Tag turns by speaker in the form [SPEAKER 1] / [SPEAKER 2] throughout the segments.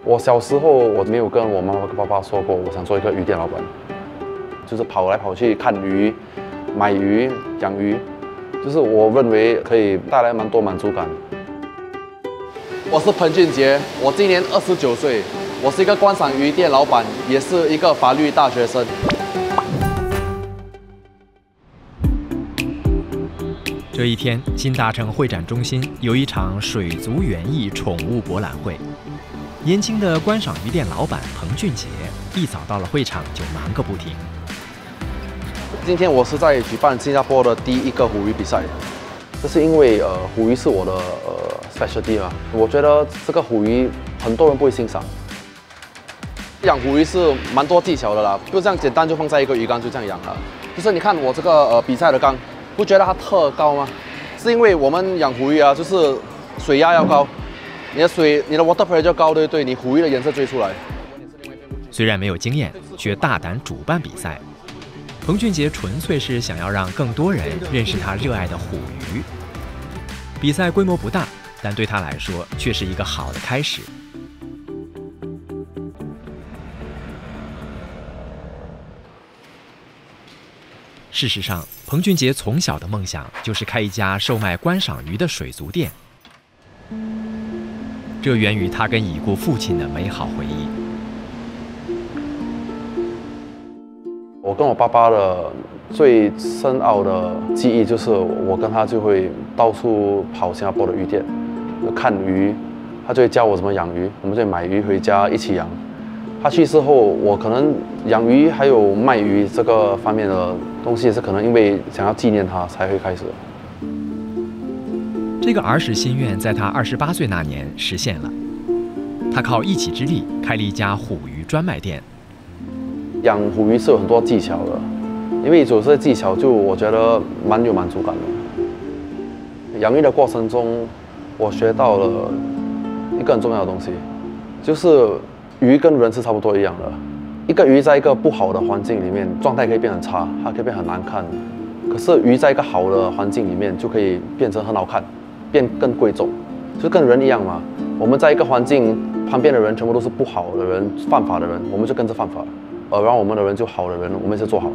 [SPEAKER 1] 我小时候我没有跟我妈妈跟爸爸说过，我想做一个鱼店老板，就是跑来跑去看鱼、买鱼、养鱼，就是我认为可以带来蛮多满足感。我是彭俊杰，我今年29岁，我是一个观赏鱼店老板，也是一个法律大学生。
[SPEAKER 2] 这一天，新大城会展中心有一场水族园艺宠物博览会。年轻的观赏鱼店老板彭俊杰一早到了会场就忙个不停。
[SPEAKER 1] 今天我是在举办新加坡的第一个虎鱼比赛，这是因为虎鱼是我的specialty 嘛，我觉得这个虎鱼很多人不会欣赏。养虎鱼是蛮多技巧的啦，就这样简单就放在一个鱼缸就这样养了。就是你看我这个比赛的缸，不觉得它特高吗？是因为我们养虎鱼啊，就是水压要高。你的 water pressure 高，对不对？你虎鱼的颜色追出来。
[SPEAKER 2] 虽然没有经验，却大胆主办比赛。彭俊杰纯粹是想要让更多人认识他热爱的虎鱼。比赛规模不大，但对他来说却是一个好的开始。事实上，彭俊杰从小的梦想就是开一家售卖观赏鱼的水族店。这源于他跟已故父亲的美好回忆。
[SPEAKER 1] 我跟我爸爸的最深奥的记忆就是，我跟他就会到处跑新加坡的鱼店，看鱼，他就会教我怎么养鱼，我们就会买鱼回家一起养。他去世后，我可能养鱼还有卖鱼这个方面的东西，也是可能因为想要纪念他才会开始。
[SPEAKER 2] 这个儿时心愿在他28岁那年实现了，他靠一己之力开了一家虎鱼专卖店。
[SPEAKER 1] 养虎鱼是有很多技巧的，因为有些技巧就我觉得蛮有满足感的。养鱼的过程中，我学到了一个很重要的东西，就是鱼跟人是差不多一样的。一个鱼在一个不好的环境里面，状态可以变很差，它可以变很难看。可是鱼在一个好的环境里面，就可以变成很好看。变更贵重，就跟人一样嘛。我们在一个环境旁边的人全部都是不好的人、犯法的人，我们就跟着犯法；然后我们的人就好的人，我们也是做好。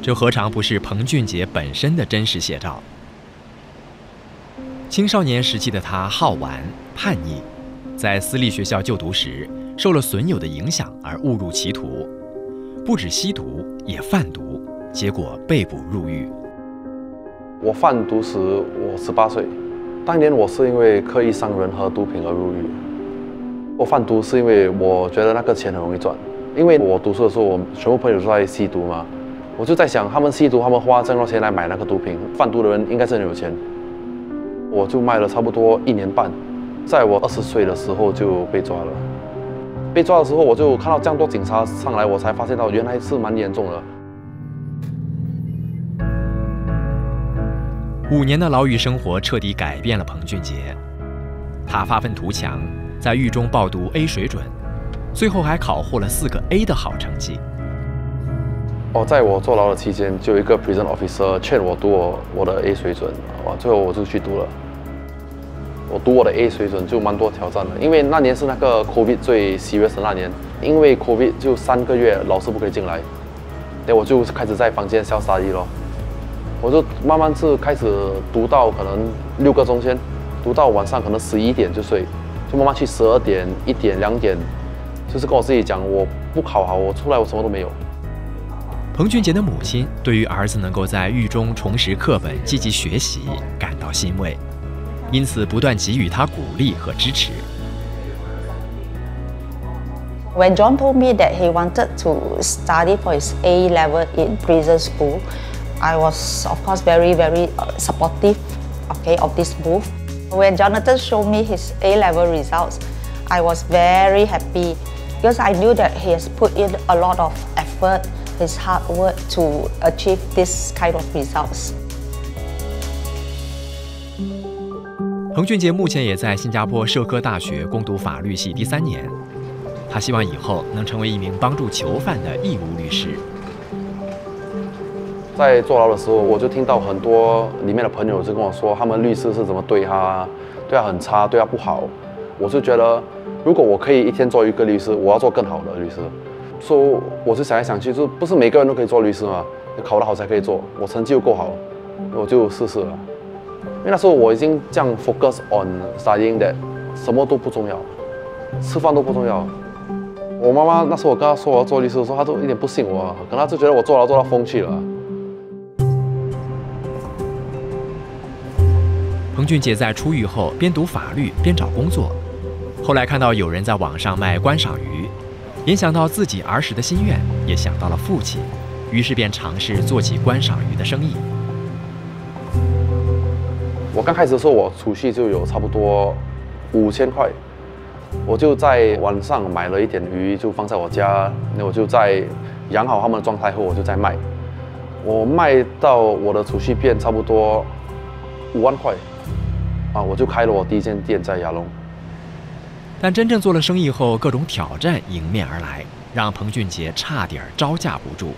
[SPEAKER 2] 这何尝不是彭俊杰本身的真实写照？青少年时期的他好玩、叛逆，在私立学校就读时，受了损友的影响而误入歧途，不止吸毒，也贩毒，结果被捕入狱。
[SPEAKER 1] 我贩毒时我18岁，当年我是因为刻意伤人和毒品而入狱。我贩毒是因为我觉得那个钱很容易赚，因为我读书的时候，我全部朋友都在吸毒嘛，我就在想，他们吸毒，他们花这么多钱来买那个毒品，贩毒的人应该是很有钱。我就卖了差不多1年半，在我20岁的时候就被抓了。被抓的时候，我就看到这样多警察上来，我才发现到原来是蛮严重的。
[SPEAKER 2] 5年的牢狱生活彻底改变了彭俊杰，他发愤图强，在狱中报读 A 水准，最后还考获了4个 A 的好成绩。
[SPEAKER 1] 在我坐牢的期间，就有一个 prison officer 劝我读我的 A 水准，最后我就去读了。我读我的 A 水准就蛮多挑战的，因为那年是那个 COVID 最 serious 的那年，因为 COVID 就3个月老师不可以进来，我就开始在房间self study咯。我就慢慢是开始读到可能6个钟先，读到晚上可能11点就睡，就慢慢去12点、1点、2点，就是跟我自己讲，我不考好，我出来我什么都没有。
[SPEAKER 2] 彭俊杰的母亲对于儿子能够在狱中重拾课本、积极学习感到欣慰，因此不断给予他鼓励和支持。
[SPEAKER 3] When John told me that he wanted to study for his A level in prison school, I was, of course, very supportive, of this move. When Jonathan showed me his A-level results, I was very happy because I knew that he has put in a lot of effort, his hard work to achieve this kind of results.
[SPEAKER 2] 彭俊杰目前也在新加坡社科大学攻读法律系第3年，他希望以后能成为一名帮助囚犯的义务律师。
[SPEAKER 1] 在坐牢的时候，我就听到很多里面的朋友就跟我说，他们律师是怎么对他很差，对他不好。我就觉得，如果我可以一天做一个律师，我要做更好的律师。所以我就想来想去，就不是每个人都可以做律师嘛，考得好才可以做。我成绩又够好，我就试试了。因为那时候我已经这样 focus on studying that， 什么都不重要，吃饭都不重要。我妈妈那时候我跟她说我要做律师的时候，她都一点不信我，可能她就觉得我做到疯去了。
[SPEAKER 2] 彭俊杰在出狱后边读法律边找工作，后来看到有人在网上卖观赏鱼，联想到自己儿时的心愿，也想到了父亲，于是便尝试做起观赏鱼的生意。
[SPEAKER 1] 我刚开始的时候，我储蓄就有差不多5000块，我就在晚上买了一点鱼，就放在我家，那我就在养好它们的状态后，我就在卖。我卖到我的储蓄变差不多5万块，我就开了我第一间店在亚龙。
[SPEAKER 2] 但真正做了生意后，各种挑战迎面而来，让彭俊杰差点招架不住。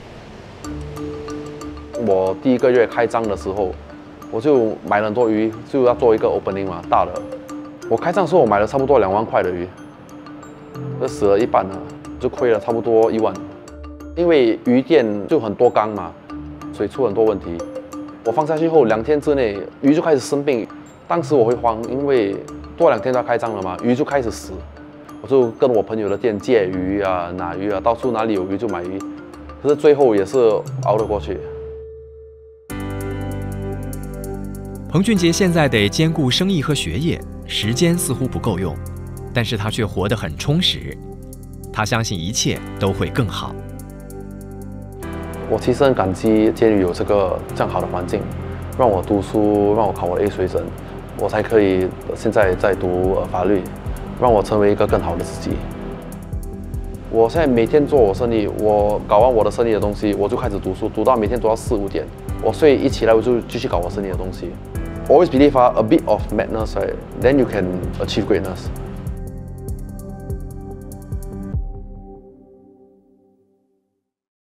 [SPEAKER 1] 我第1个月开张的时候，我就买了很多鱼，就要做一个 opening 嘛，大的。我开张的时候，我买了差不多2万块的鱼，就死了一半了，就亏了差不多1万。因为鱼店就很多缸嘛，所以出很多问题。我放下去后2天之内，鱼就开始生病。当时我会慌，因为多2天就要开张了嘛，鱼就开始死。我就跟我朋友的店借鱼啊、拿鱼啊，到处哪里有鱼就买鱼。可是最后也是熬得过去。
[SPEAKER 2] 彭俊杰现在得兼顾生意和学业，时间似乎不够用，但是他却活得很充实。他相信一切都会更好。
[SPEAKER 1] 我其实很感激监狱有这样好的环境，让我读书，让我考我的 A 水准，我才可以现在在读法律，让我成为一个更好的自己。我现在每天做我生意，我搞完我的生意的东西，我就开始读书，读到每天读到4、5点。我睡一起来我就继续搞我生意的东西。Always believe a bit of madness, right? Then you can achieve greatness.